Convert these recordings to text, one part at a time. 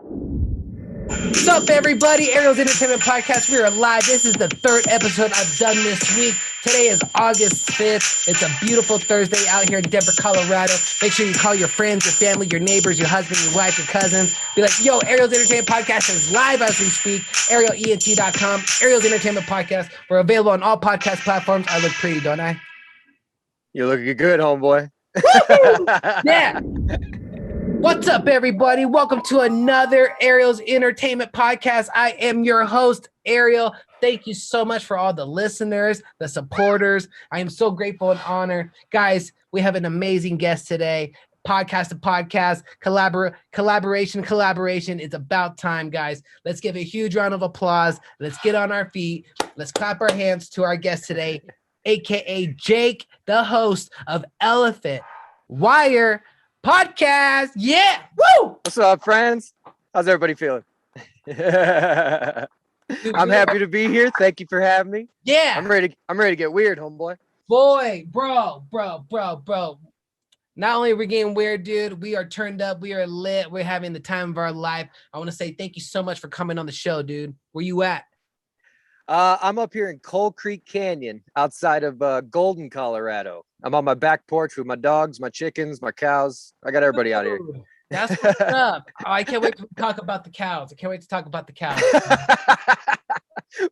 What's up, everybody? Ariel's Entertainment Podcast. We are live. This is the third episode I've done this week. Today is August 5th. It's a beautiful Thursday out here in Denver, Colorado. Make sure you call your friends, your family, your neighbors, your husband, your wife, your cousins. Be like, yo, Ariel's Entertainment Podcast is live as we speak. ArielENT.com, Ariel's Entertainment Podcast. We're available on all podcast platforms. I look pretty, don't I? You're looking good, homeboy. Yeah. What's up, everybody? Welcome to another Ariel's Entertainment Podcast. I am your host, Ariel. Thank you so much for all the listeners, the supporters. I am so grateful and honored. Guys, we have an amazing guest today. Podcast to podcast, collaboration. It's about time, guys. Let's give a huge round of applause. Let's get on our feet. Let's clap our hands to our guest today, aka Jake, the host of Elephant Wire Podcast. Yeah. Woo! What's up, friends? How's everybody feeling? I'm happy to be here. Thank you for having me. Yeah. I'm ready to get weird, homeboy. Boy, bro. Not only are we getting weird, dude, we are turned up. We are lit. We're having the time of our life. I want to say thank you so much for coming on the show, dude. Where you at? I'm up here in Coal Creek Canyon outside of Golden, Colorado. I'm on my back porch with my dogs, my chickens, my cows. I got everybody out here. That's what's up. Oh, I can't wait to talk about the cows.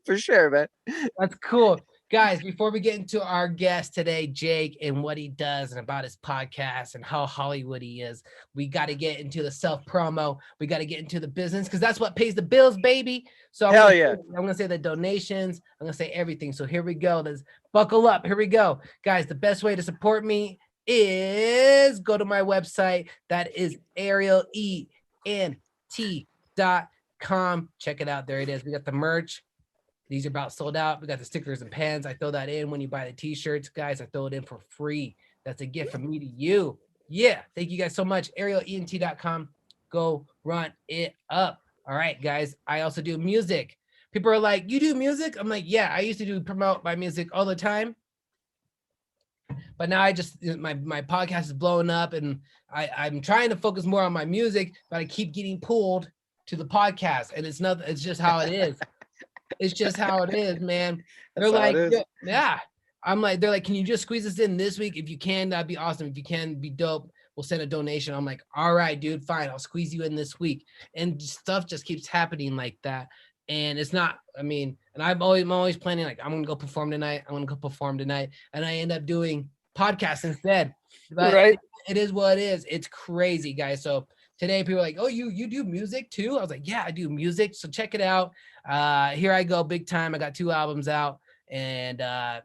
For sure, man. That's cool. Guys, before we get into our guest today, Jake, and what he does and about his podcast and how Hollywood he is, we got to get into the self-promo. We got to get into the business because that's what pays the bills, baby. So I'm going to say the donations. I'm going to say everything. So here we go. Let's buckle up. Here we go. Guys, the best way to support me is go to my website. That is ArielENT.com. Check it out. There it is. We got the merch. These are about sold out. We got the stickers and pens. I throw that in when you buy the t-shirts. Guys, I throw it in for free. That's a gift from me to you. Yeah. Thank you guys so much. ArielENT.com. Go run it up. All right, guys. I also do music. People are like, you do music? I'm like, yeah, I used to promote my music all the time. But now my podcast is blowing up and I'm trying to focus more on my music, but I keep getting pulled to the podcast. And it's just how it is. It's just how it is, man. They're like, yeah. I'm like, they're like, can you just squeeze us in this week? If you can, that'd be awesome. If you can, be dope. We'll send a donation. I'm like, all right, dude, fine. I'll squeeze you in this week. And stuff just keeps happening like that. And it's not, and I'm always planning, like, I'm going to go perform tonight. And I end up doing podcasts instead. But right. It is what it is. It's crazy, guys. So today people are like, oh, you do music too? I was like, yeah, I do music. So check it out. Here I go, big time. I got 2 albums out and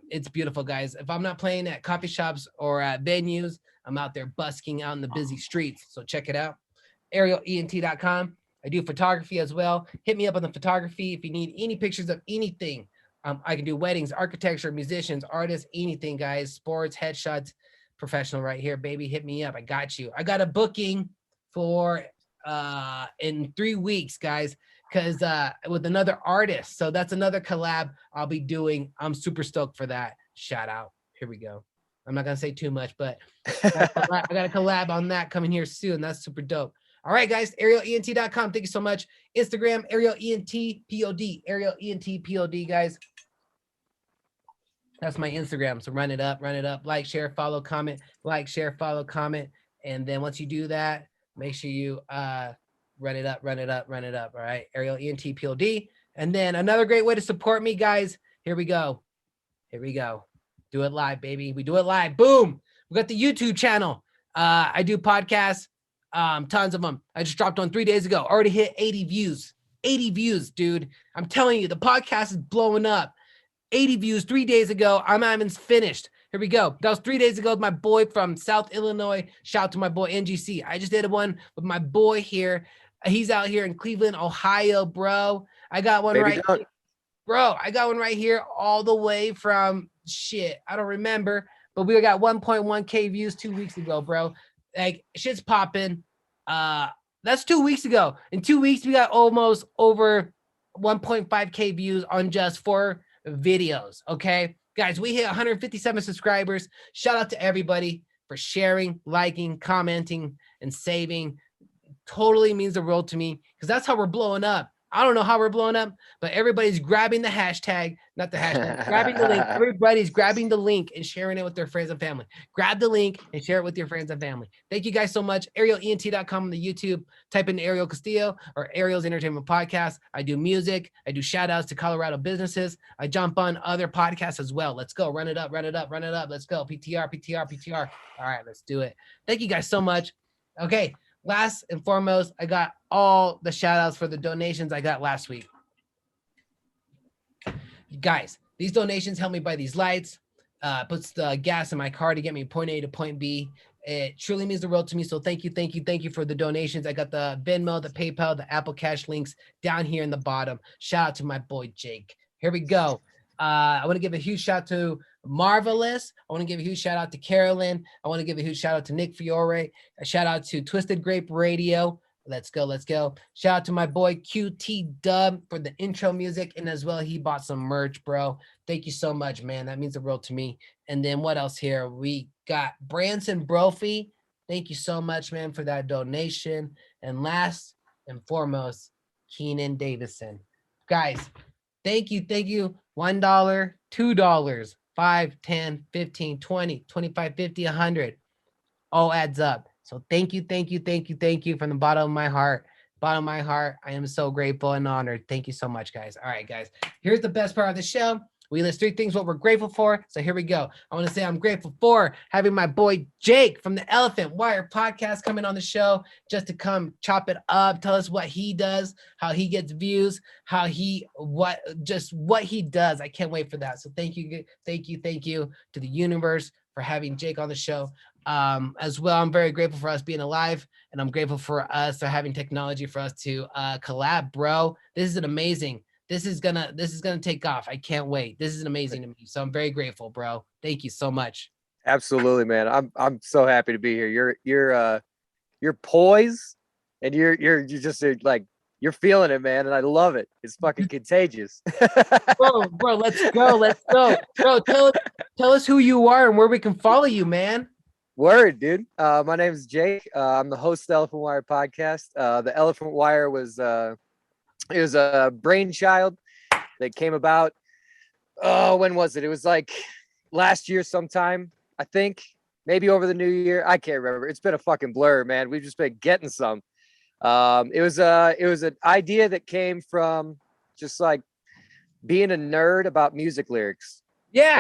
it's beautiful, guys. If I'm not playing at coffee shops or at venues, I'm out there busking out in the busy streets. So check it out. ArielENT.com. I do photography as well. Hit me up on the photography if you need any pictures of anything. I can do weddings, architecture, musicians, artists, anything, guys. Sports, headshots, professional right here, baby. Hit me up. I got you. I got a booking for in 3 weeks, guys, because with another artist. So that's another collab I'll be doing. I'm super stoked for that. Shout out. Here we go. I'm not gonna say too much, but I got a collab on that coming here soon. That's super dope. All right, guys, ArielENT.com. Thank you so much. Instagram, ArielENTPOD. ArielENTPOD, guys. That's my Instagram. So run it up. Like, share, follow, comment. Like, share, follow, comment. And then once you do that, make sure you run it up. All right. ArielENTPOD. And then another great way to support me, guys. Here we go. Do it live, baby. We do it live. Boom. We got the YouTube channel. I do podcasts. Tons of them. I just dropped one 3 days ago. Already hit 80 views. 80 views, dude. I'm telling you, the podcast is blowing up. 80 views 3 days ago. I'm not even finished. Here we go. That was 3 days ago with my boy from South Illinois. Shout out to my boy NGC. I just did one with my boy here. He's out here in Cleveland, Ohio, bro. I got one right here. Bro, I got one right here all the way from I don't remember, but we got 1.1K views 2 weeks ago, bro. Like, shit's popping. That's 2 weeks ago. In 2 weeks, we got almost over 1.5K views on just 4 videos. Okay, guys, we hit 157 subscribers. Shout out to everybody for sharing, liking, commenting, and saving. totally means the world to me because that's how we're blowing up. I don't know how we're blowing up, but everybody's grabbing the hashtag, not the hashtag, grabbing the link. Everybody's grabbing the link and sharing it with their friends and family. Grab the link and share it with your friends and family. Thank you guys so much. ArielENT.com on the YouTube. Type in Ariel Castillo or Ariel's Entertainment Podcast. I do music. I do shout outs to Colorado businesses. I jump on other podcasts as well. Let's go. Run it up, run it up, run it up. Let's go. PTR, PTR, PTR. All right, let's do it. Thank you guys so much. Okay. Last and foremost, I got all the shout outs for the donations I got last week. Guys, these donations help me buy these lights, puts the gas in my car to get me point A to point B. It truly means the world to me. So thank you, thank you, thank you for the donations. I got the Venmo, the PayPal, the Apple Cash links down here in the bottom. Shout out to my boy Jake. Here we go. I want to give a huge shout out to Marvelous. I want to give a huge shout out to Carolyn. I want to give a huge shout out to Nick Fiore. A shout out to Twisted Grape Radio. Let's go. Let's go. Shout out to my boy QT Dub for the intro music. And as well, he bought some merch, bro. Thank you so much, man. That means the world to me. And then what else here? We got Branson Brophy. Thank you so much, man, for that donation. And last and foremost, Keenan Davison. Guys, thank you. Thank you. $1, $2, $5, $10, $15, $20, $25, $50, $100. All adds up. So thank you, thank you, thank you, thank you from the bottom of my heart. Bottom of my heart, I am so grateful and honored. Thank you so much, guys. All right, guys. Here's the best part of the show. We list 3 things what we're grateful for. So here we go. I want to say I'm grateful for having my boy Jake from the Elephant Wire podcast coming on the show just to come chop it up, tell us what he does, how he gets views, what he does. I can't wait for that. So thank you to the universe for having Jake on the show. As well, I'm very grateful for us being alive, and I'm grateful for us having technology for us to collab, bro. This is amazing. This is gonna take off. I can't wait. This is amazing to me. So I'm very grateful, bro. Thank you so much. Absolutely, man. I'm so happy to be here. You're poised, and you're just like, you're feeling it, man, and I love it. It's fucking contagious. bro, let's go. Bro, tell us who you are and where we can follow you, man. Word, dude. My name is Jake. I'm the host of the Elephant Wire podcast. The Elephant Wire was a brainchild that came about. Oh, when was it? It was like last year sometime, I think. Maybe over the new year. I can't remember. It's been a fucking blur, man. We've just been getting some. It was an idea that came from just like being a nerd about music lyrics. Yeah.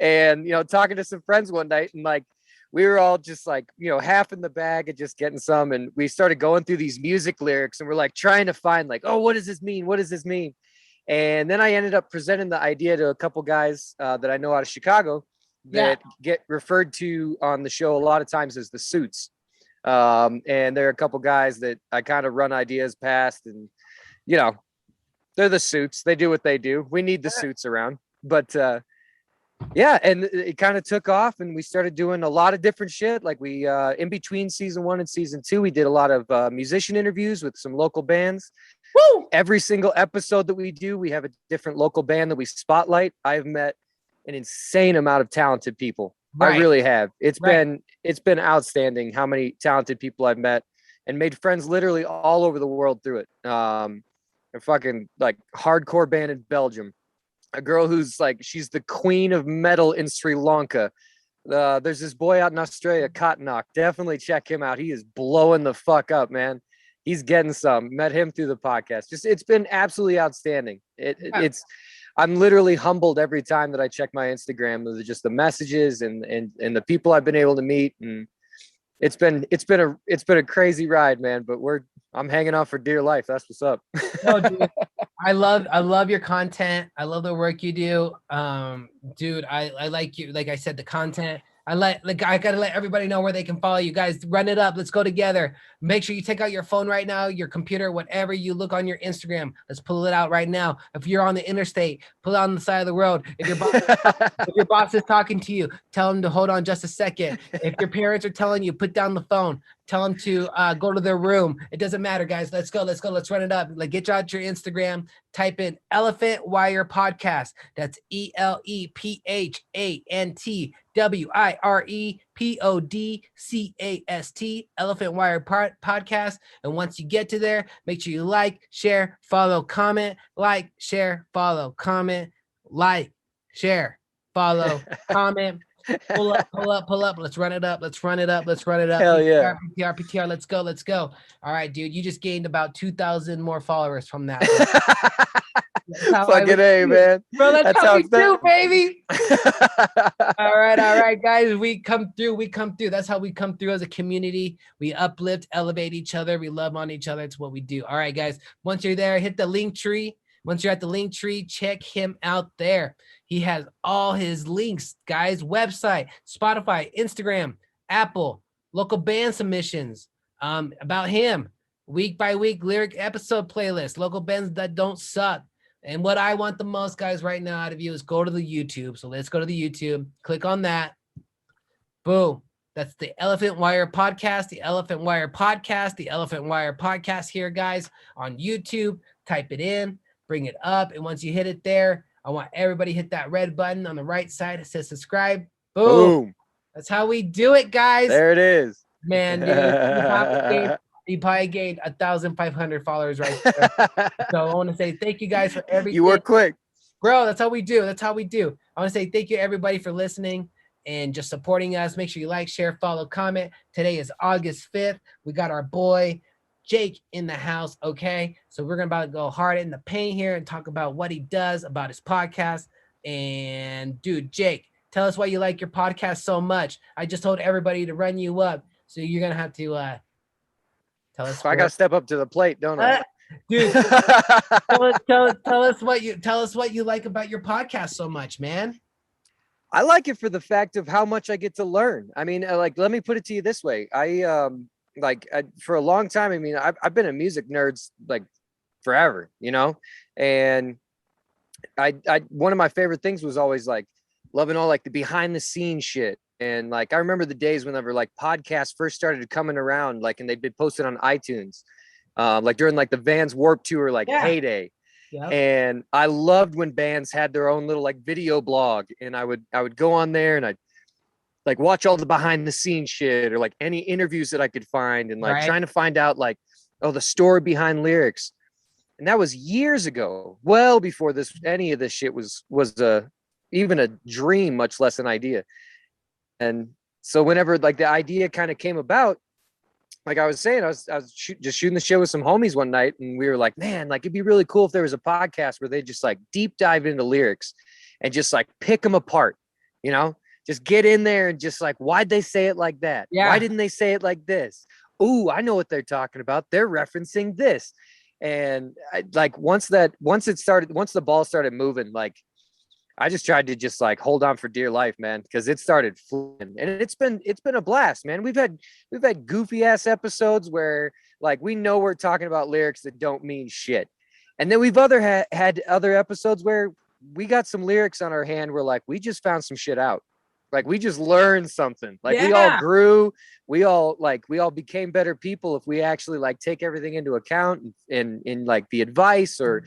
And talking to some friends one night, and like we were all just like, half in the bag and just getting some, and we started going through these music lyrics, and we're like trying to find like, oh, what does this mean? What does this mean? And then I ended up presenting the idea to a couple guys that I know out of Chicago that get referred to on the show a lot of times as the Suits. And there are a couple guys that I kind of run ideas past, and they're the Suits. They do what they do. We need the Suits around. But and it kind of took off, and we started doing a lot of different shit. Like we in between season 1 and season 2, we did a lot of musician interviews with some local bands. Woo! Every single episode that we do, we have a different local band that we spotlight. I've met an insane amount of talented people. Right. I really have. It's been outstanding how many talented people I've met and made friends literally all over the world through it. A fucking like hardcore band in Belgium. A girl who's like, she's the queen of metal in Sri Lanka. There's this boy out in Australia, Cottonock. Definitely check him out. He is blowing the fuck up, man. He's getting some. Met him through the podcast. It's been absolutely outstanding. I'm literally humbled every time that I check my Instagram. Those are just the messages and the people I've been able to meet, and it's been a crazy ride, man. But I'm hanging on for dear life. That's what's up. No, dude, I love your content. I love the work you do, dude. I like you. Like I said, the content. I gotta let everybody know where they can follow you guys. Run it up. Let's go together. Make sure you take out your phone right now, your computer, whatever you look on your Instagram. Let's pull it out right now. If you're on the interstate, pull it on the side of the road. If your boss is talking to you, tell them to hold on just a second. If your parents are telling you, put down the phone. Tell them to go to their room. It doesn't matter, guys. Let's go. Let's run it up. Like, get out your Instagram. Type in Elephant Wire Podcast. That's ELEPHANTWIREPODCAST. Elephant Wire Podcast. And once you get to there, make sure you like, share, follow, comment. Like, share, follow, comment. Like, share, follow, comment. Pull up. Let's run it up. Hell yeah. PTR. Let's go. All right, dude. You just gained about 2,000 more followers from that. Fucking A, man. Bro, that's how we do, baby. All right, guys. We come through. That's how we come through as a community. We uplift, elevate each other. We love on each other. It's what we do. All right, guys. Once you're there, hit the link tree. Once you're at the link tree, check him out there. He has all his links, guys. Website, Spotify, Instagram, Apple, local band submissions, about him, week by week lyric episode playlist, local bands that don't suck. And what I want the most, guys, right now out of you is go to the YouTube. So let's go to the YouTube. Click on that. Boom. That's the Elephant Wire Podcast, the Elephant Wire Podcast, the Elephant Wire Podcast here, guys, on YouTube. Type it in, bring it up. And once you hit it there, I want everybody to hit that red button on the right side. It says subscribe. Boom. That's how we do it, guys. There it is. Man, dude, he probably gained 1,500 followers right there. So I want to say thank you guys for everything. You were quick. Bro, that's how we do. I want to say thank you, everybody, for listening and just supporting us. Make sure you like, share, follow, comment. Today is August 5th. We got our boy Jake in the house, okay? So we're about to go hard in the paint here and talk about what he does, about his podcast. And dude, Jake, tell us why you like your podcast so much. I just told everybody to run you up, so you're gonna have to tell us. I gotta step up to the plate, don't I? Dude, tell us what you like about your podcast so much, man. I like it for the fact of how much I get to learn. I mean, like, let me put it to you this way. For a long time, I mean, I've been a music nerd like forever, you know, and I one of my favorite things was always like loving all like the behind the scenes shit. And like, I remember the days whenever like podcasts first started coming around, like, and they'd been posted on iTunes, like during like the Vans Warped Tour, like heyday. Yep. And I loved when bands had their own little like video blog, and I would go on there and I'd like watch all the behind the scenes shit or like any interviews that I could find, and like trying to find out like, oh, the story behind lyrics. And that was years ago, well before any of this shit was even a dream, much less an idea. And so whenever like the idea kind of came about, like I was saying, I was just shooting the shit with some homies one night, and we were like, man, like it'd be really cool if there was a podcast where they just like deep dive into lyrics and just like pick them apart, you know? Just get in there and just like, why'd they say it like that? Yeah. Why didn't they say it like this? Ooh, I know what they're talking about. They're referencing this. And once the ball started moving, like I just tried to just like hold on for dear life, man, because it started flying. And it's been a blast, man. We've had goofy ass episodes where like we know we're talking about lyrics that don't mean shit. And then we've had other episodes where we got some lyrics on our hand where like we just found some shit out. Like we just learned something. Like we all grew. We all became better people if we actually like take everything into account and in like the advice, or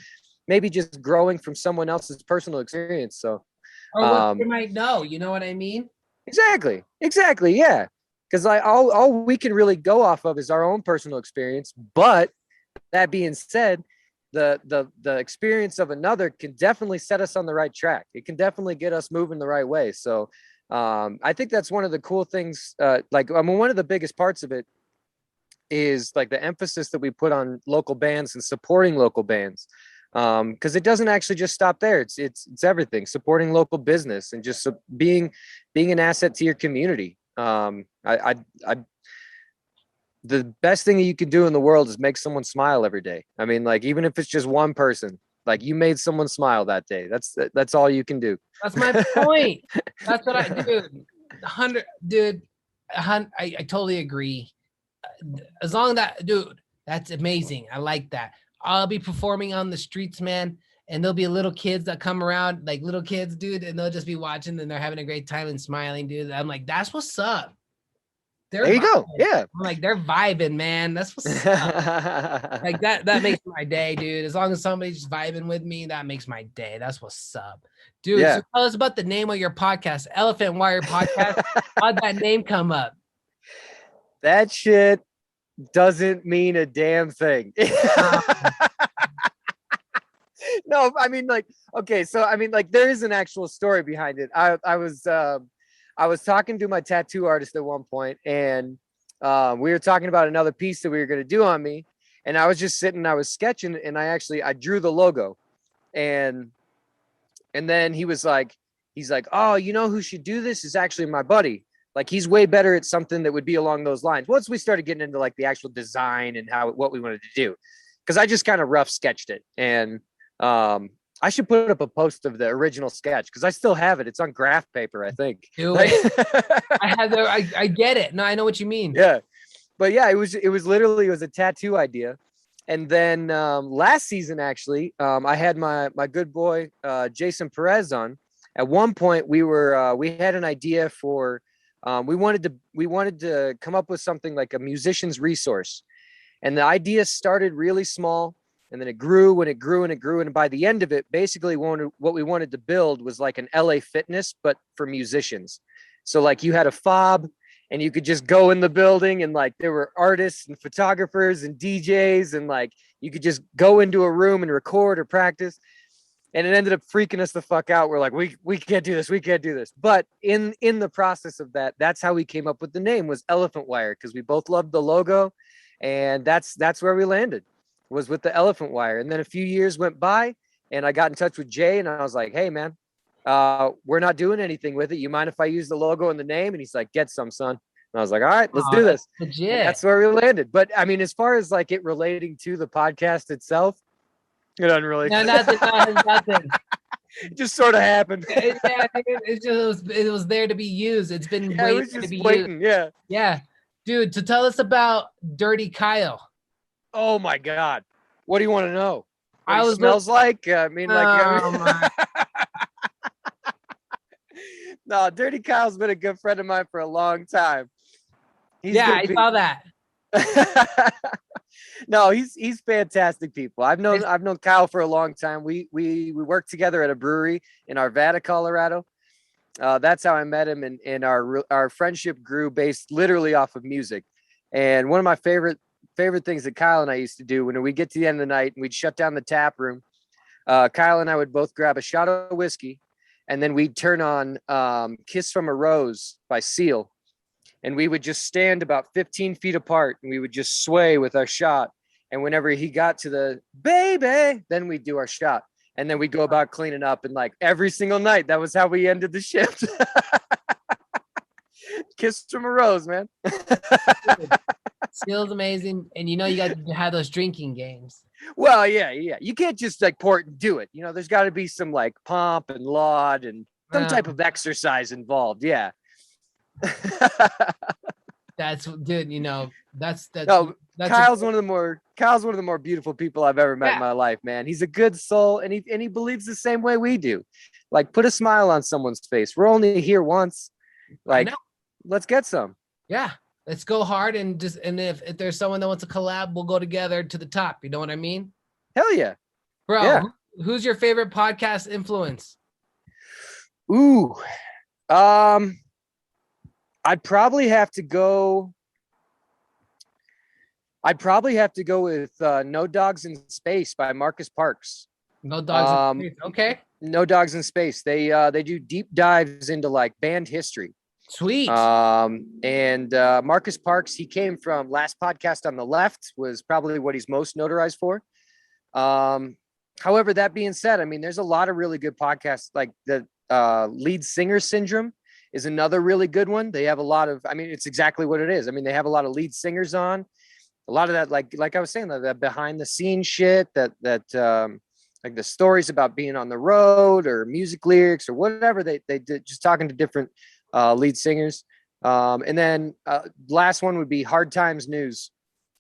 maybe just growing from someone else's personal experience. So, or what you might know, you know what I mean? Exactly. Yeah. Because all we can really go off of is our own personal experience. But that being said, the experience of another can definitely set us on the right track. It can definitely get us moving the right way. So I think that's one of the cool things. One of the biggest parts of it is like the emphasis that we put on local bands and supporting local bands. Because it doesn't actually just stop there. It's everything. Supporting local business and just being an asset to your community. The best thing that you can do in the world is make someone smile every day. I mean, like, even if it's just one person, like you made someone smile that day. That's all you can do. That's my point. That's what I do. I totally agree. As long as that, dude, that's amazing. I like that. I'll be performing on the streets, man, and there'll be little kids that come around, like little kids, dude, and they'll just be watching and they're having a great time and smiling, dude. I'm like, that's what's up. They're There you go. vibing. Yeah. I'm like, they're vibing, man. That's what's up. Like that makes my day, dude. As long as somebody's vibing with me, that makes my day. That's what's up. Dude, Yeah. so tell us about the name of your podcast, Elephant Wire Podcast. How'd that name come up? That shit doesn't mean a damn thing. No, I mean, like, okay, so I mean, like, there is an actual story behind it. I was talking to my tattoo artist at one point, and we were talking about another piece that we were going to do on me, and I was just sitting, I was sketching, and I drew the logo, and then he's like, oh, you know who should do this is actually my buddy. Like, he's way better at something that would be along those lines. Once we started getting into like the actual design and what we wanted to do, because I just kind of rough sketched it, and I should put up a post of the original sketch because I still have it. It's on graph paper, I think. Do it. I get it. No, I know what you mean. Yeah, but yeah, it was literally, it was a tattoo idea. And then last season, actually, I had my good boy Jason Perez on. At one point, we had an idea for we wanted to come up with something like a musician's resource, and the idea started really small, and then it grew and it grew and it grew, and by the end of it, basically what we wanted to build was like an LA Fitness, but for musicians. So like you had a fob, and you could just go in the building, and like there were artists and photographers and DJs, and like you could just go into a room and record or practice. And it ended up freaking us the fuck out. We're like, we can't do this. We can't do this. But in the process of that, that's how we came up with the name, was Elephant Wire, because we both loved the logo, and that's where we landed, was with the Elephant Wire. And then a few years went by, and I got in touch with Jay, and I was like, hey man, we're not doing anything with it. You mind if I use the logo and the name? And he's like, get some, son. And I was like, all right, let's do this. Legit. And that's where we landed. But I mean, as far as like it relating to the podcast itself, it doesn't really. No, nothing. It just sort of happened. Yeah, it was there to be used. It's been waiting to be waiting, used. Yeah. Dude, so tell us about Dirty Kyle. Oh my God. What do you want to know? What it smells like? I mean, no, Dirty Kyle's been a good friend of mine for a long time. I saw that. No, he's fantastic people. I've known Kyle for a long time. We worked together at a brewery in Arvada, Colorado. That's how I met him, and our friendship grew based literally off of music. And one of my favorite things that Kyle and I used to do when we get to the end of the night and we'd shut down the tap room, Kyle and I would both grab a shot of whiskey, and then we'd turn on Kiss from a Rose by Seal. And we would just stand about 15 feet apart, and we would just sway with our shot. And whenever he got to the baby, then we'd do our shot. And then we'd go about cleaning up. And like every single night, that was how we ended the shift. Kiss from a Rose, man. Seal's amazing. And you got to have those drinking games. Well, yeah. You can't just like pour it and do it. There's got to be some like pomp and laud and some type of exercise involved. Yeah. That's dude, that's Kyle's one of the more beautiful people I've ever met in my life, man. He's a good soul, and he believes the same way we do. Like, put a smile on someone's face. We're only here once. Like, let's get some. Yeah, let's go hard, and if there's someone that wants to collab, we'll go together to the top. You know what I mean? Hell yeah, bro. Yeah. Who's your favorite podcast influence? Ooh, I'd probably have to go with No Dogs in Space by Marcus Parks. No Dogs in Space. Okay. No Dogs in Space. They do deep dives into like band history. Sweet. And Marcus Parks, he came from Last Podcast on the Left, was probably what he's most notarized for. However, that being said, I mean, there's a lot of really good podcasts, like the Lead Singer Syndrome is another really good one. They have a lot of, I mean, it's exactly what it is. I mean, they have a lot of lead singers on, a lot of that, like I was saying, that behind the scenes shit, that like the stories about being on the road or music lyrics or whatever they did, just talking to different lead singers. And then last one would be Hard Times News.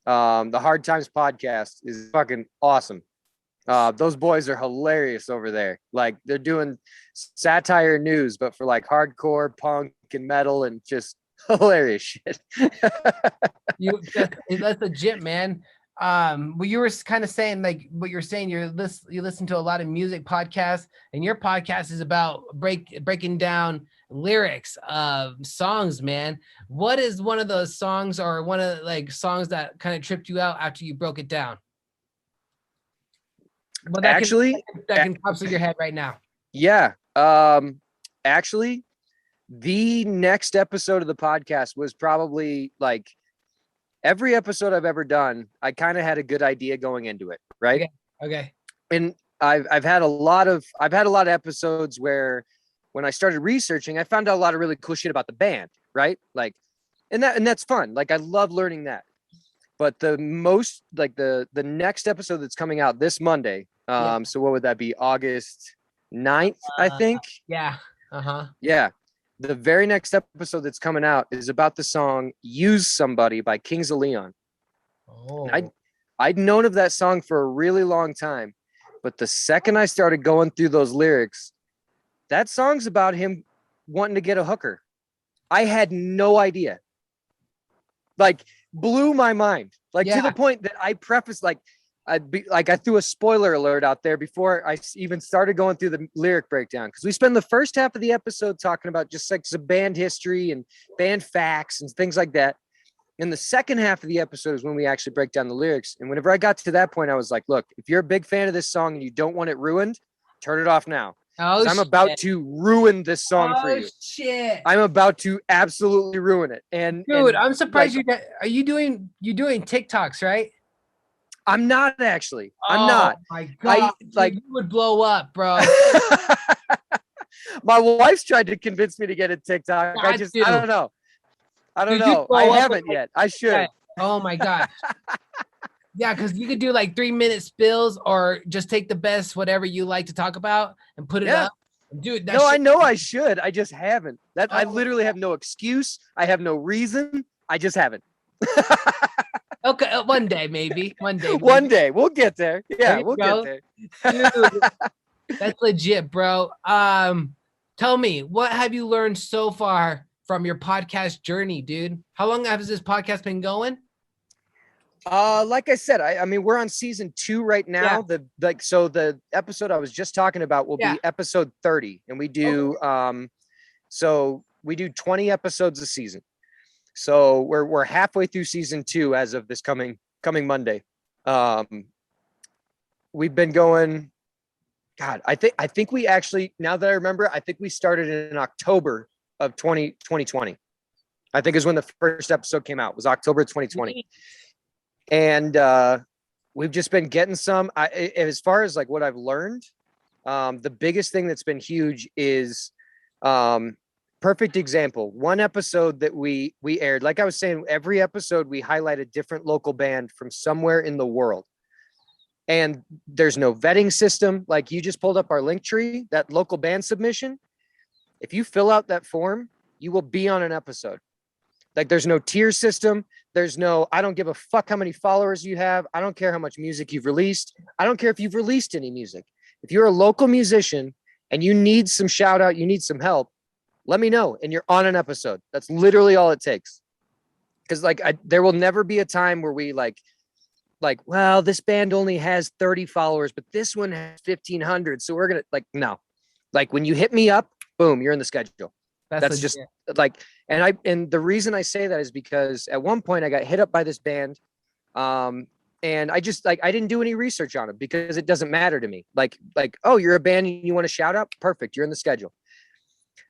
The Hard Times podcast is fucking awesome. Those boys are hilarious over there. Like, they're doing satire news, but for like hardcore punk and metal, and just Hilarious shit. That's legit, man. Well, you were kind of saying like what you're saying. You listen to a lot of music podcasts, and your podcast is about breaking down lyrics of songs, man. What is one of those songs, or one of like songs that kind of tripped you out after you broke it down? Well, Actually, that can pop through your head right now. yeah. Actually, the next episode of the podcast was probably like every episode I've ever done. I kind of had a good idea going into it, right? Okay. And I've had a lot of episodes where when I started researching, I found out a lot of really cool shit about the band, right? Like, and that's fun. Like, I love learning that. But the most like the next episode that's coming out this Monday. So what would that be? August 9th, I think. Yeah. Uh-huh. Yeah. The very next episode that's coming out is about the song Use Somebody by Kings of Leon. Oh. I'd known of that song for a really long time, but the second I started going through those lyrics, that song's about him wanting to get a hooker. I had no idea. Like, blew my mind. Like, to the point that I prefaced, like, I threw a spoiler alert out there before I even started going through the lyric breakdown, because we spend the first half of the episode talking about just like some band history and band facts and things like that. And the second half of the episode is when we actually break down the lyrics. And whenever I got to that point, I was like, look, if you're a big fan of this song and you don't want it ruined, turn it off now. Oh, I'm about to ruin this song for you. Shit. I'm about to absolutely ruin it. And dude, I'm surprised are you doing TikToks, right? I'm not actually. I'm not. Oh my god. Like, you would blow up, bro. My wife's tried to convince me to get a TikTok. I don't know. I haven't yet. I should. Oh my gosh. Yeah, because you could do like 3-minute spills, or just take the best whatever you like to talk about and put it up. Dude, I know I should. I just haven't. I literally have no excuse. I have no reason. I just haven't. Okay, one day maybe. One day. One day we'll get there. Yeah, we'll get there. Dude, that's legit, bro. Tell me, what have you learned so far from your podcast journey, dude? How long has this podcast been going? Like I said, I mean, we're on season 2 right now. So the episode I was just talking about will be episode 30, and we do so we do 20 episodes a season. So we're halfway through season 2 as of this coming Monday. We've been going. God, I think we actually, now that I remember, I think we started in October of 2020. I think is when the first episode came out. It was October 2020. And we've just been getting some. As far as like what I've learned, the biggest thing that's been huge is perfect example. One episode that we aired, like I was saying, every episode we highlight a different local band from somewhere in the world. And there's no vetting system. Like, you just pulled up our link tree, that local band submission. If you fill out that form, you will be on an episode. Like, there's no tier system. There's no, I don't give a fuck how many followers you have. I don't care how much music you've released. I don't care if you've released any music. If you're a local musician and you need some shout out, you need some help, let me know. And you're on an episode. That's literally all it takes. Because like, there will never be a time where we like, well, this band only has 30 followers, but this one has 1,500. So we're going to no, like when you hit me up, boom, you're in the schedule. That's just like, and the reason I say that is because at one point I got hit up by this band. And I just I didn't do any research on it because it doesn't matter to me. Like, oh, you're a band and you want to shout out? Perfect. You're in the schedule.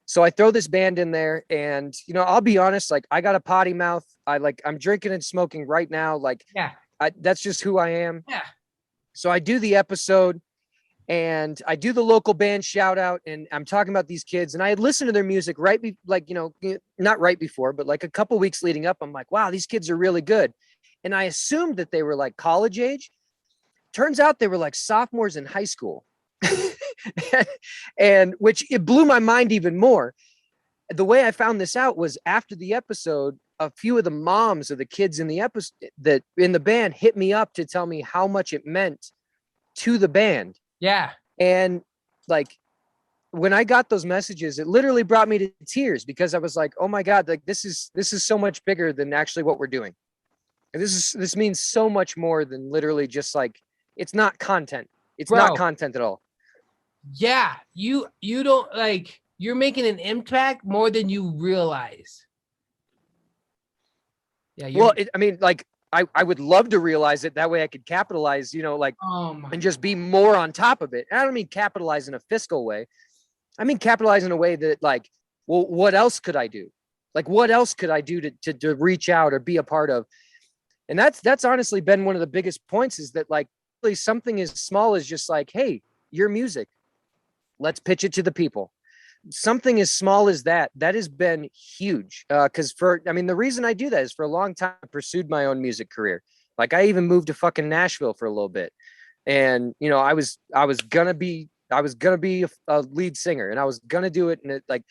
So I throw this band in there, and, I'll be honest, like, I got a potty mouth. I'm drinking and smoking right now. Like, that's just who I am. Yeah. So I do the episode and I do the local band shout out, and I'm talking about these kids, and I had listened to their music not right before, but like a couple weeks leading up. I'm like, wow, these kids are really good. And I assumed that they were like college age. Turns out they were like sophomores in high school. And which it blew my mind even more. The way I found this out was after the episode, a few of the moms of the kids in the episode that in the band hit me up to tell me how much it meant to the band. Yeah. And like, when I got those messages, it literally brought me to tears because I was like, oh my God, like this is so much bigger than actually what we're doing. And this means so much more than literally just like, it's not content. It's not Bro. content at all. Yeah, you don't like, you're making an impact more than you realize. Yeah, Well, I mean, like I would love to realize it. That way I could capitalize, you know, like, oh my and just be more on top of it. And I don't mean capitalize in a fiscal way. I mean capitalize in a way that like, well, what else could I do? Like, what else could I do to reach out or be a part of? And that's honestly been one of the biggest points, is that like really something as small as just like, hey, your music, let's pitch it to the people. Something as small as that has been huge. Because I mean, the reason I do that is for a long time I pursued my own music career. Like I even moved to fucking Nashville for a little bit. And, you know, I was gonna be a lead singer, and I was gonna do it. And it like,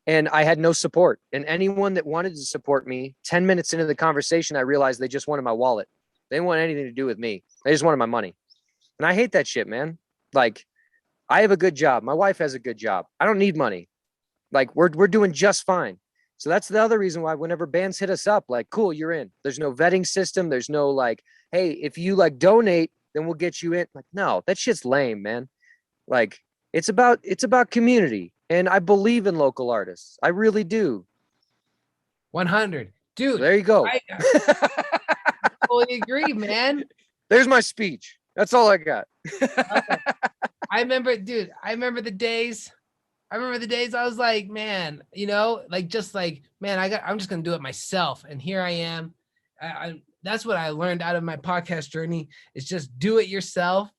and I had no support. And anyone that wanted to support me, 10 minutes into the conversation, I realized they just wanted my wallet. They didn't want anything to do with me. They just wanted my money. And I hate that shit, man. Like, I have a good job. My wife has a good job. I don't need money. Like, we're doing just fine. So that's the other reason why whenever bands hit us up, like, cool, you're in. There's no vetting system. There's no like, hey, if you like donate, then we'll get you in. Like, no, that shit's lame, man. Like, it's about community. And I believe in local artists. I really do. 100. Dude, There you go. I fully agree, man. There's my speech. That's all I got. I remember the days. I was like, man, you know, like, just like, man, I'm just going to do it myself. And here I am. That's what I learned out of my podcast journey, is just do it yourself,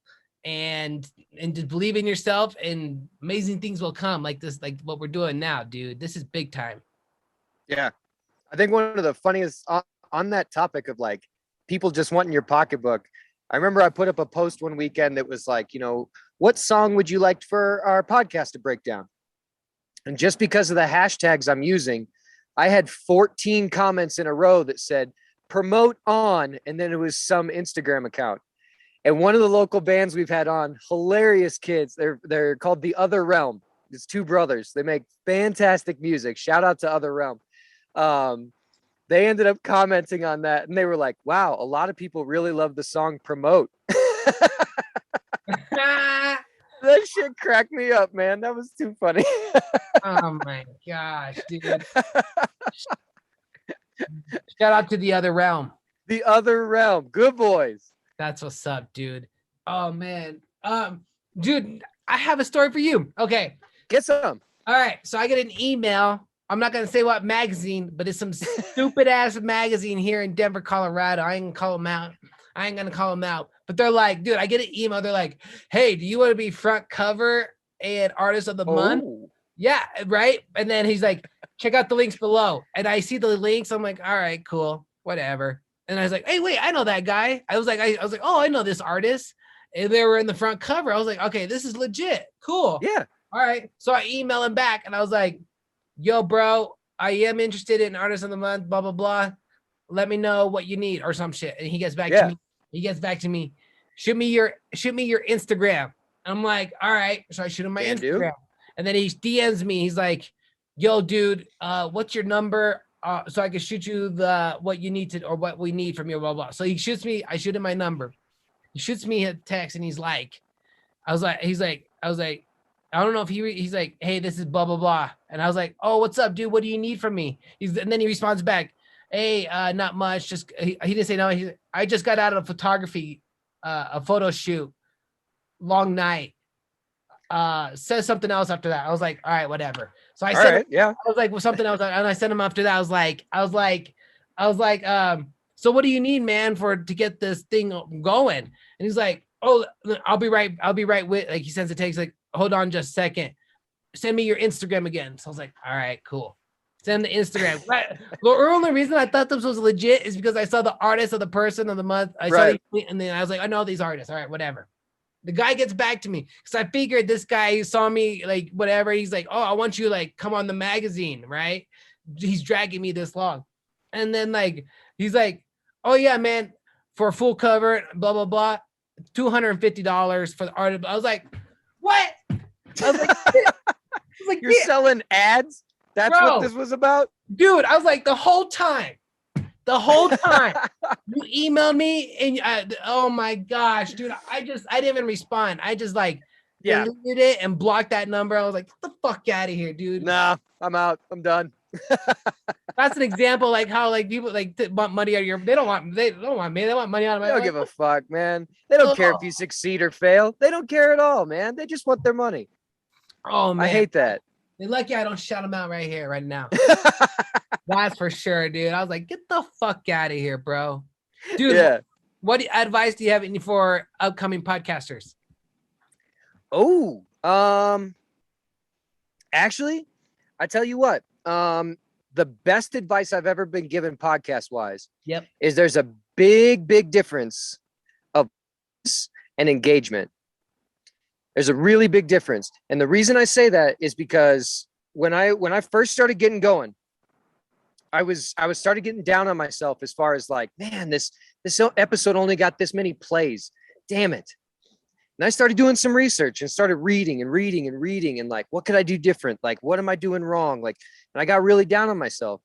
and just believe in yourself, and amazing things will come, like this, like what we're doing now, dude. This is big time. Yeah. I think one of the funniest on that topic of like people just wanting your pocketbook. I remember I put up a post one weekend that was like, you know, what song would you like for our podcast to break down? And just because of the hashtags I'm using, I had 14 comments in a row that said promote on, and then it was some Instagram account. And one of the local bands we've had on, hilarious kids. They're called The Other Realm. It's two brothers. They make fantastic music. Shout out to Other Realm. They ended up commenting on that, and they were like, wow, a lot of people really love the song Promote. That shit cracked me up, man. That was too funny. Oh my gosh, dude. Shout out to The Other Realm. The Other Realm. Good boys. That's what's up, dude. Oh man. Dude, I have a story for you. Okay. Get some. All right. So I get an email. I'm not gonna say what magazine, but it's some stupid ass magazine here in Denver, Colorado. I ain't gonna call them out. But they're like, dude, I get an email. They're like, hey, do you want to be front cover and artist of the month? Yeah, right. And then he's like, check out the links below. And I see the links. I'm like, all right, cool, whatever. And I was like, hey, wait, I know that guy. I was like, oh, I know this artist. And they were in the front cover. I was like, okay, this is legit. Cool. Yeah. All right. So I email him back, and I was like, yo, bro, I am interested in artist of the month, blah, blah, blah. Let me know what you need or some shit. And he gets back to me. Shoot me your Instagram. I'm like, all right. So I shoot him my Instagram. And then he DMs me. He's like, yo, dude, what's your number? So I can shoot you what you need to, or what we need from you, blah, blah. So he shoots me. I shoot him my number. He shoots me a text, and he's like, I was like, I don't know if he's like, hey, this is blah, blah, blah. And I was like, oh, what's up, dude? What do you need from me? And then he responds back, hey, not much. Just, he didn't say no. I just got out of photography, a photo shoot, long night. Says something else after that. I was like, all right, whatever. So I said, I was like, well, something else. And I sent him after that. I was like, so what do you need, man, to get this thing going? And he's like, oh, I'll be right with, like, he sends a text like, hold on just a second. Send me your Instagram again. So I was like, all right, cool. Send the Instagram. The only reason I thought this was legit is because I saw the artist of the person of the month. And then I was like, I know these artists. All right, whatever. The guy gets back to me because I figured this guy saw me, like, whatever. He's like, oh, I want you to, like, come on the magazine, right? He's dragging me this long. And then, like, he's like, oh, yeah, man, for a full cover, blah, blah, blah, $250 for the art. I was like, what? I was like, I was like, You're selling ads? That's Bro. what this was about? Dude, I was like, the whole time, you emailed me and oh my gosh, dude, I didn't even respond. I just like deleted it and blocked that number. I was like, get the fuck out of here, dude. Nah, I'm out. I'm done. That's an example, like how like people like want money out of your. They don't want me. They want money out of my. They don't give a fuck, man. They don't care if you succeed or fail. They don't care at all, man. They just want their money. Oh man, I hate that. They're lucky I don't shout them out right now. That's for sure, dude. I was like, get the fuck out of here, bro. Dude, yeah. What advice do you have for upcoming podcasters? Oh, actually, I tell you what, the best advice I've ever been given podcast wise is there's a big difference of and engagement. There's a really big difference. And the reason I say that is because when I first started getting going, I was started getting down on myself as far as like, man, this episode only got this many plays. Damn it. And I started doing some research and started reading and like, what could I do different? Like, what am I doing wrong? Like, and I got really down on myself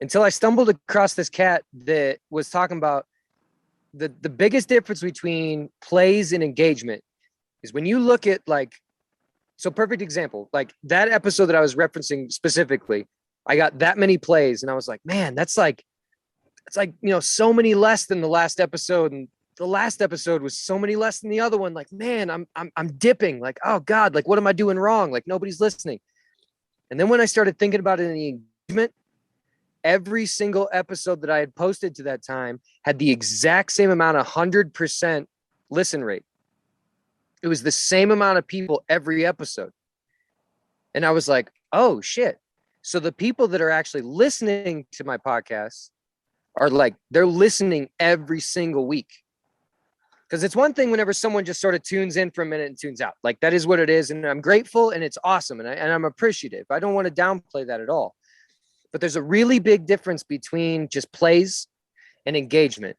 until I stumbled across this cat that was talking about the biggest difference between plays and engagement is when you look at like, so perfect example, like that episode that I was referencing specifically, I got that many plays and I was like, man, it's like, so many less than the last episode. And the last episode was so many less than the other one. Like, man, I'm dipping. Like, oh God, like, what am I doing wrong? Like, nobody's listening. And then when I started thinking about it in the engagement, every single episode that I had posted to that time had the exact same amount of 100% listen rate. It was the same amount of people every episode. And I was like, oh shit. So the people that are actually listening to my podcast are like, they're listening every single week. Because it's one thing whenever someone just sort of tunes in for a minute and tunes out. Like, that is what it is. And I'm grateful and it's awesome. And I'm appreciative. I don't want to downplay that at all. But there's a really big difference between just plays and engagement.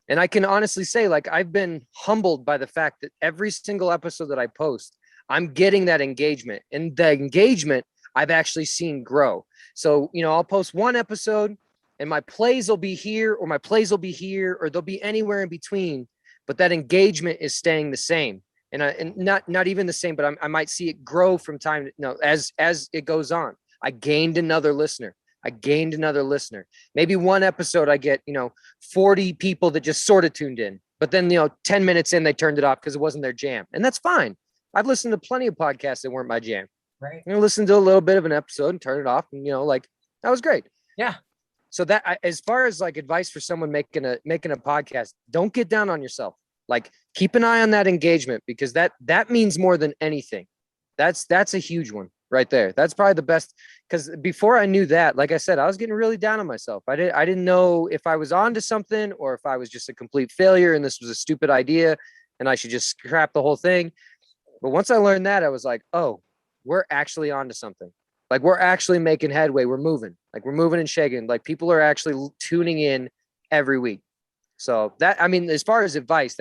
And I can honestly say, like, I've been humbled by the fact that every single episode that I post, I'm getting that engagement. And the engagement I've actually seen grow. So, I'll post one episode and my plays will be here or my plays will be here or they'll be anywhere in between. But that engagement is staying the same, and not even the same. But I might see it grow from time. As it goes on. I gained another listener. Maybe one episode I get 40 people that just sort of tuned in, but then 10 minutes in they turned it off because it wasn't their jam, and that's fine. I've listened to plenty of podcasts that weren't my jam. Right. Listen to a little bit of an episode and turn it off, and like that was great. Yeah. So that, as far as like advice for someone making a podcast, don't get down on yourself. Like, keep an eye on that engagement because that means more than anything. That's a huge one right there. That's probably the best, because before I knew that, like I said, I was getting really down on myself. I didn't know if I was onto something or if I was just a complete failure and this was a stupid idea and I should just scrap the whole thing. But once I learned that, I was like, oh, we're actually onto something. Like, we're actually making headway. We're moving and shaking. Like, people are actually tuning in every week. So that, I mean, as far as advice,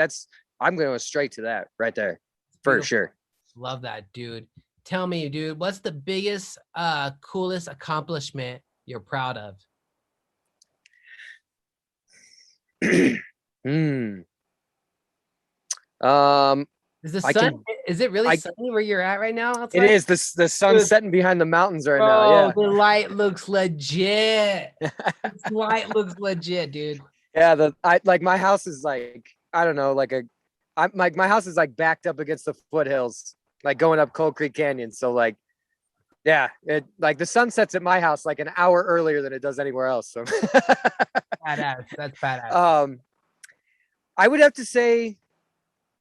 I'm going straight to that right there for sure. Love that, dude. Tell me, dude, what's the biggest, coolest accomplishment you're proud of? Is the sun? Is it really sunny where you're at right now? Outside? It is. The sun's setting behind the mountains right now. Yeah, the light looks legit. This light looks legit, dude. Yeah, my house is like, I don't know, my house is like backed up against the foothills, like going up Cold Creek Canyon. So like, yeah, it like the sun sets at my house like an hour earlier than it does anywhere else. So badass. That's badass. I would have to say,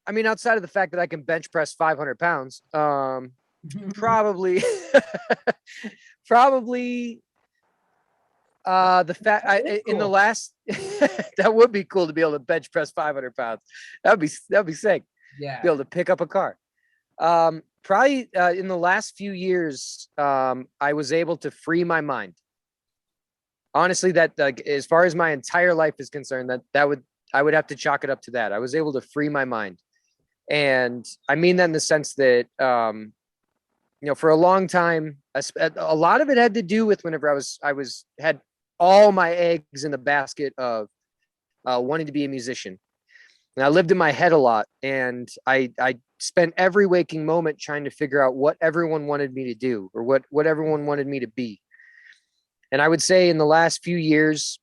I mean, outside of the fact that I can bench press 500 pounds, probably the fact in the last that would be cool to be able to bench press 500 pounds. That'd be sick. Yeah. Be able to pick up a car. Probably in the last few years, I was able to free my mind. Honestly, that like as far as my entire life is concerned, I would have to chalk it up to that. I was able to free my mind. And I mean that in the sense that for a long time, a lot of it had to do with whenever had all my eggs in the basket of wanting to be a musician. And I lived in my head a lot, and I spent every waking moment trying to figure out what everyone wanted me to do, or what everyone wanted me to be. And I would say in the last few years,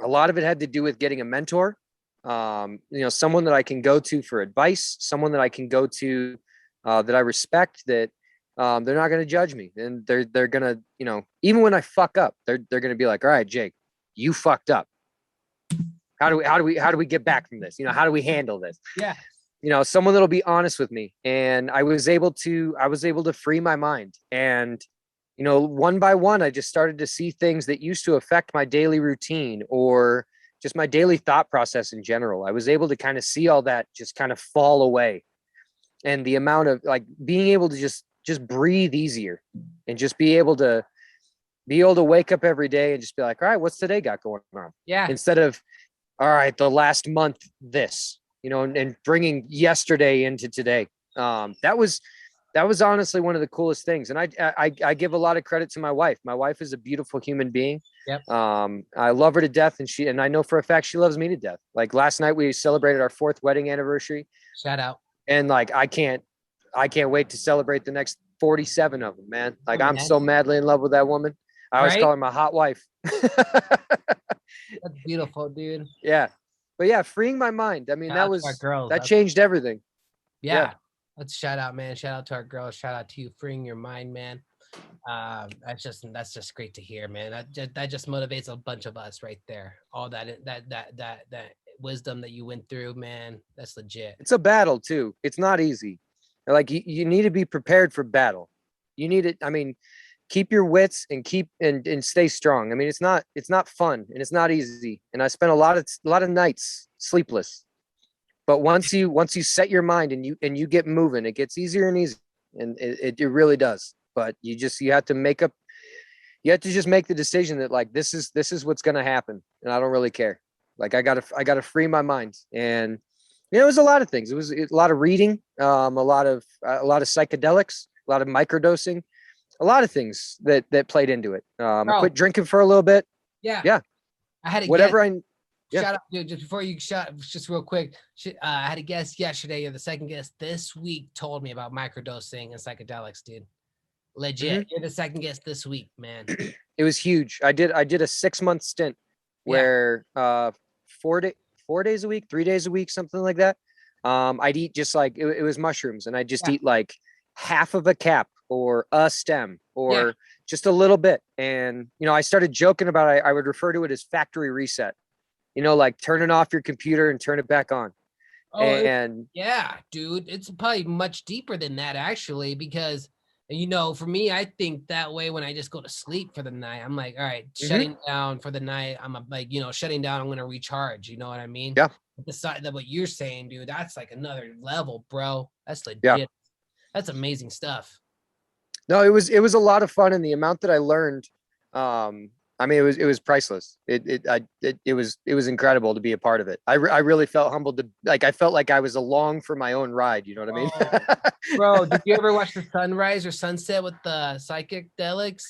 a lot of it had to do with getting a mentor, someone that I can go to for advice, someone that I can go to that I respect, that they're not going to judge me, and they're going to, even when I fuck up, they're going to be like, all right, Jake, you fucked up. How do we get back from this? How do we handle this? Yeah. Someone that'll be honest with me. And I was able to free my mind. And, one by one, I just started to see things that used to affect my daily routine or just my daily thought process in general. I was able to kind of see all that just kind of fall away. And the amount of like being able to just breathe easier, and just be able to wake up every day and just be like, all right, what's today got going on? Yeah. Instead of, all right, the last month, this, and bringing yesterday into today. That was honestly one of the coolest things. And I give a lot of credit to my wife. My wife is a beautiful human being. Yep. I love her to death. And I know for a fact she loves me to death. Like last night we celebrated our 4th wedding anniversary. Shout out. And like, I can't wait to celebrate the next 47 of them, man. Like I'm so madly in love with that woman. I always call her my hot wife. That's beautiful, dude. Yeah. But yeah, freeing my mind. I mean, that changed everything. Yeah. Let's shout out, man. Shout out to our girls. Shout out to you, freeing your mind, man. That's just great to hear, man. That just motivates a bunch of us right there. All that wisdom that you went through, man. That's legit. It's a battle too. It's not easy. Like you need to be prepared for battle. You need it. I mean, keep your wits and and stay strong. I mean, it's not fun and it's not easy. And I spent a lot of nights sleepless. But once you set your mind and you get moving, it gets easier and easier. And it really does. But you have to just make the decision that like this is what's gonna happen. And I don't really care. Like I gotta free my mind. And it was a lot of things. It was a lot of reading, a lot of psychedelics, a lot of microdosing, a lot of things that played into it. I quit drinking for a little bit. Yeah. I had shout out, dude, just before you just real quick. I had a guest yesterday, or the second guest this week, told me about microdosing and psychedelics, dude. Legit. You're the second guest this week, man. It was huge. I did a 6-month stint where 4 days a week, 3 days a week, something like that. I'd eat just like it was mushrooms, and I'd just eat like half of a cap or a stem or just a little bit. And I started joking about it. I would refer to it as factory reset. Like turning off your computer and turn it back on. And yeah, dude, it's probably much deeper than that actually, because for me, I think that way when I just go to sleep for the night. I'm like, all right, shutting down for the night. I'm like, shutting down, I'm gonna recharge. You know what I mean? Yeah. Besides that, what you're saying, dude, that's like another level, bro. That's legit. Yeah. That's amazing stuff. No, it was a lot of fun, and the amount that I learned, I mean, it was priceless. It was incredible to be a part of it. I really felt humbled I felt like I was along for my own ride. You know what I mean? Bro, did you ever watch the sunrise or sunset with the psychedelics?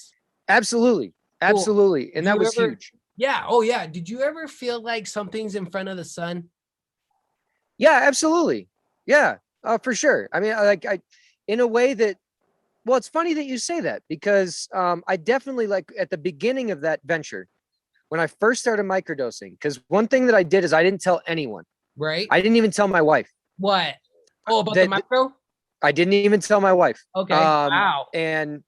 Absolutely. Absolutely. And that was huge. Yeah. Oh yeah. Did you ever feel like something's in front of the sun? Yeah, absolutely. Yeah, for sure. I mean, I in a way that, well, it's funny that you say that, because I definitely, like at the beginning of that venture, when I first started microdosing, because one thing that I did is I didn't tell anyone. Right. I didn't even tell my wife. What? Oh, about the micro? I didn't even tell my wife. Okay. Wow. And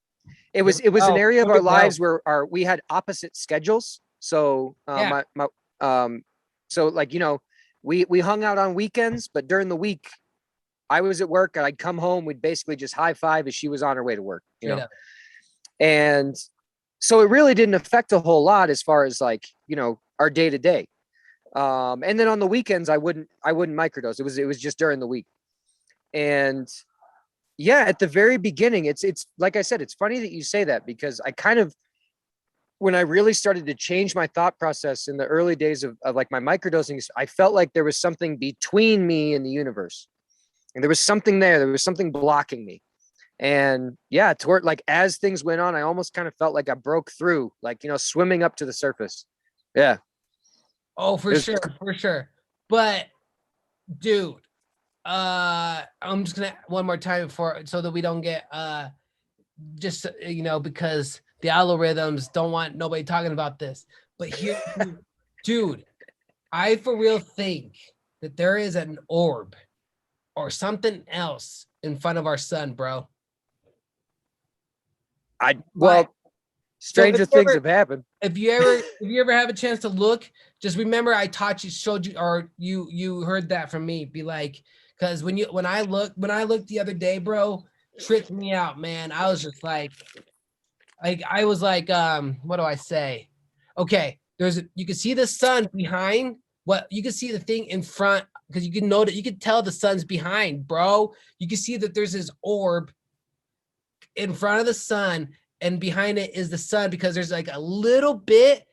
it was an area of our lives where we had opposite schedules. So so like, we hung out on weekends, but during the week I was at work and I'd come home. We'd basically just high five as she was on her way to work, And so it really didn't affect a whole lot as far as like, our day to day. And then on the weekends, I wouldn't microdose. It was just during the week. And yeah, at the very beginning, it's like I said, it's funny that you say that, because I kind of, when I really started to change my thought process in the early days of like my microdosing, I felt like there was something between me and the universe. And there was something there. There was something blocking me. And yeah, toward like as things went on, I almost kind of felt like I broke through, like, swimming up to the surface. Yeah. Oh, It for was sure, for sure. But dude, I'm just gonna one more time before so that we don't get just because the algorithms don't want nobody talking about this. But here, dude, I for real think that there is an orb or something else in front of our sun, bro. well, What? So stranger things have happened. if you ever have a chance to look, just remember I taught you, showed you, or you heard that from me. Be like, because when I looked the other day, bro, tricked me out, man. I was just like I was like, what do I say? Okay, you can see the sun behind. What you can see the thing in front because you can know that you can tell the sun's behind, bro. You can see that there's this orb in front of the sun, and behind it is the sun because there's like a little bit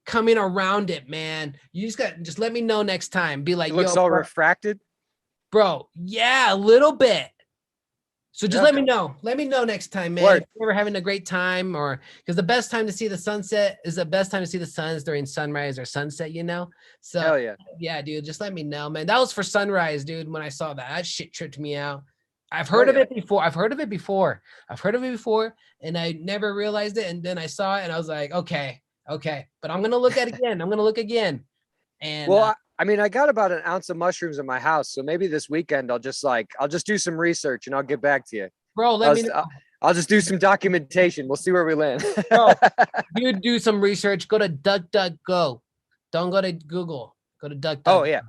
coming around it, man. You just let me know next time. Be It like, looks yo, all refracted. bro, yeah, a little bit. So just Yeah. let me know. Let me know next time, man. Word. If you're ever having a great time, or because the best time to see the sunset is the best time to see the suns during sunrise or sunset, So Hell yeah. yeah, dude, just let me know, man. That was for sunrise, dude. When I saw that, that shit tripped me out. I've Hell heard of yeah. it before. I've heard of it before. I've heard of it before, and I never realized it. And then I saw it, and I was like, okay, okay. But I'm gonna look at it again. I'm gonna look again. And Well, I mean, I got about an ounce of mushrooms in my house, so maybe this weekend I'll just do some research and I'll get back to you. bro, let I'll, me s- know. I'll just do some documentation. We'll see where we land. Bro, you do some research. Go to DuckDuckGo. Don't go to Google. Go to Oh DuckDuck. yeah,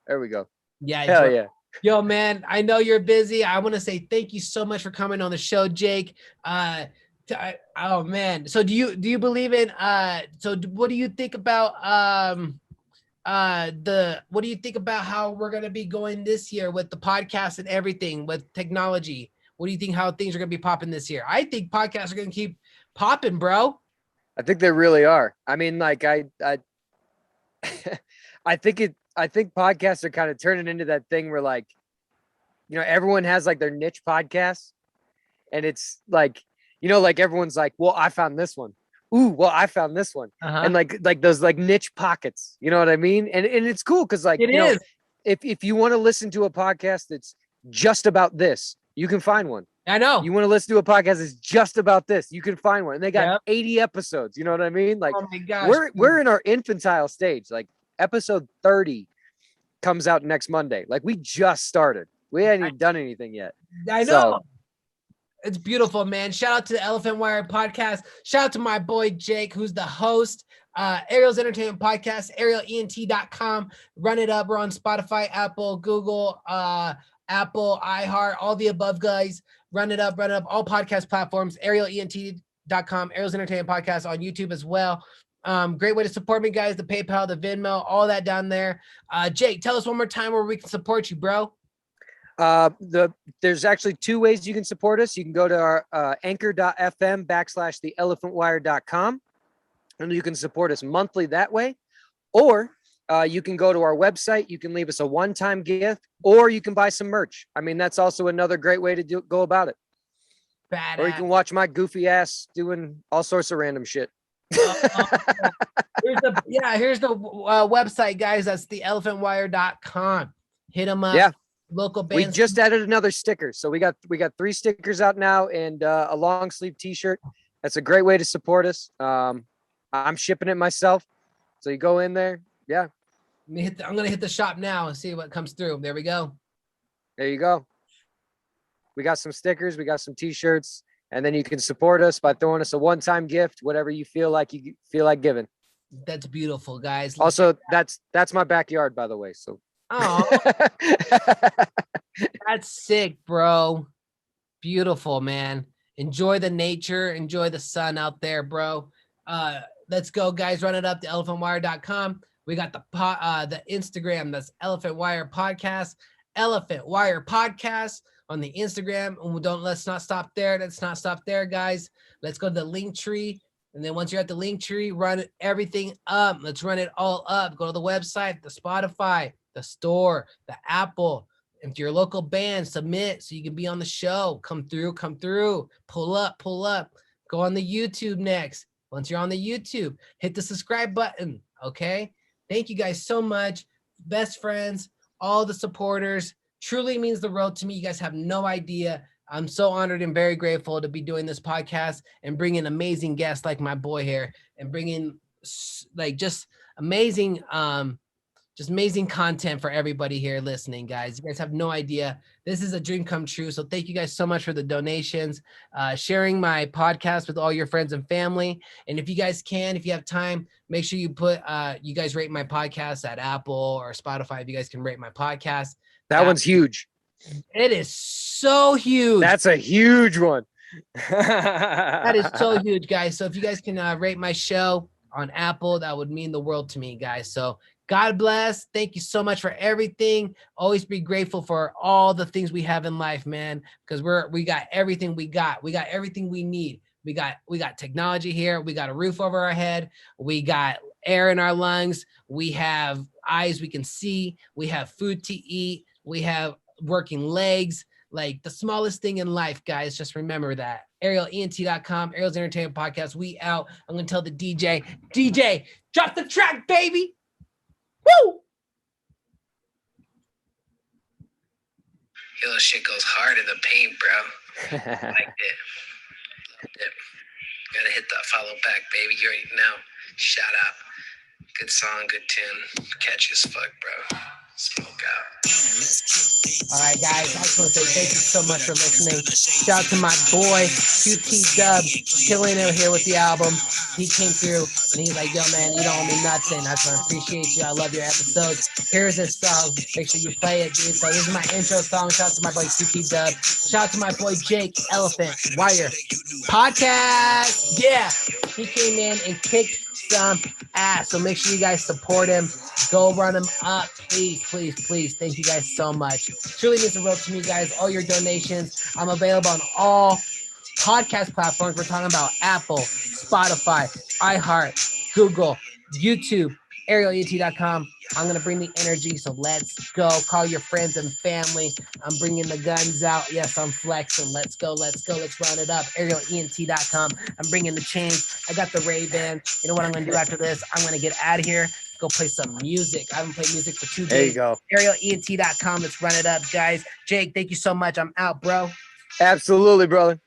there we go. Yeah, Hell bro. yeah. Yo, man, I know you're busy. I want to say thank you so much for coming on the show, Jake. Oh man. So do you believe in what do you think about what do you think about how we're gonna be going this year with the podcast and everything with technology? What do you think how things are gonna be popping this year? I think podcasts are gonna keep popping, bro. I think they really are. I mean, like I think podcasts are kind of turning into that thing where like, everyone has like their niche podcast, and it's like, like everyone's like, well, I found this one. Ooh, well, I found this one. Uh-huh. And like those like niche pockets, you know what I mean? And it's cool because like, It is. if you want to listen to a podcast that's just about this, you can find one. I know. You want to listen to a podcast that's just about this, you can find one. And they got Yep. 80 episodes. You know what I mean? Like Oh my gosh. we're in our infantile stage. Like episode 30 comes out next Monday. Like we just started. We hadn't even done anything yet. I know. So It's beautiful, man. Shout out to the Elephant Wire podcast. Shout out to my boy Jake, who's the host. Ariel's Entertainment Podcast, arielent.com. Run it up. We're on Spotify, Apple, Google, Apple, iHeart, all the above, guys. Run it up, all podcast platforms, arielent.com, Ariel's Entertainment Podcast on YouTube as well. Great way to support me, guys. The PayPal, the Venmo, all that down there. Jake, tell us one more time where we can support you, bro. There's actually two ways you can support us. You can go to our anchor.fm/theelephantwire.com, and you can support us monthly that way. Or you can go to our website. You can leave us a one-time gift, or you can buy some merch. I mean, that's also another great way to go about it. Badass. Or you can watch my goofy ass doing all sorts of random shit. Here's the website, guys. That's theelephantwire.com. Hit them up. Yeah. Local We bands. just added another sticker. So we got 3 stickers out now, and a long sleeve t-shirt. That's a great way to support us. I'm shipping it myself. So you go in there. Yeah. I'm gonna hit the shop now and see what comes through. There we go. There you go. We got some stickers, we got some t-shirts, and then you can support us by throwing us a one-time gift, whatever you feel like giving. That's beautiful, guys. Also, that's my backyard, by the way. So oh, that's sick, bro. Beautiful, man. Enjoy the nature, enjoy the sun out there, bro. Let's go, guys. Run it up to elephantwire.com. We got the Instagram. That's Elephant Wire Podcast. Elephant Wire Podcast on the Instagram. And let's not stop there. Let's not stop there, guys. Let's go to the link tree. And then once you're at the link tree, run everything up. Let's run it all up. Go to the website, the Spotify, the store, the Apple, If you're a local band, submit so you can be on the show. Come through, pull up. Go on the YouTube next. Once you're on the YouTube, hit the subscribe button, okay? Thank you guys so much. Best friends, all the supporters. Truly means the world to me. You guys have no idea. I'm so honored and very grateful to be doing this podcast and bringing amazing guests like my boy here and bringing like just amazing content for everybody here listening, guys. You guys have no idea. This is a dream come true. So thank you guys so much for the donations, sharing my podcast with all your friends and family. And if you guys can, if you have time, make sure you you guys rate my podcast at Apple or Spotify. If you guys can rate my podcast. That one's huge. It is so huge. That's a huge one. That is so huge, guys. So if you guys can rate my show on Apple, that would mean the world to me, guys. So God bless. Thank you so much for everything. Always be grateful for all the things we have in life, man, because we got everything we got. We got everything we need. We got technology here. We got a roof over our head. We got air in our lungs. We have eyes we can see. We have food to eat. We have working legs. Like the smallest thing in life, guys. Just remember that. ArielENT.com, Ariel's Entertainment Podcast. We out. I'm going to tell the DJ, drop the track, baby. Woo! Yo, shit goes hard in the paint, bro. Liked it. Loved it. Gotta hit that follow back, baby. You already know. Shout out. Good song, good tune. Catchy as fuck, bro. Smoke out. All right, guys. I just want to say thank you so much for listening. Shout out to my boy, QT Dub, killing it here with the album. He came through and he's like, yo, man, you don't owe me nothing. I just want to appreciate you. I love your episodes. Here's this song. Make sure you play it, dude. So this is my intro song. Shout out to my boy, QT Dub. Shout out to my boy, Jake Elephant Wire Podcast. Yeah. He came in and kicked some ass. So make sure you guys support him. Go run him up. Please. Thank you guys so much. Truly means the world to me, guys. All your donations. I'm available on all podcast platforms. We're talking about Apple, Spotify, iHeart, Google, YouTube, ArielET.com. I'm going to bring the energy, so let's go. Call your friends and family. I'm bringing the guns out. Yes, I'm flexing. Let's go. Let's round it up. ArielENT.com. I'm bringing the change. I got the Ray-Ban. You know what I'm going to do after this? I'm going to get out of here, go play some music. I haven't played music for 2 days. There you go. ArielENT.com. Let's run it up, guys. Jake, thank you so much. I'm out, bro. Absolutely, brother.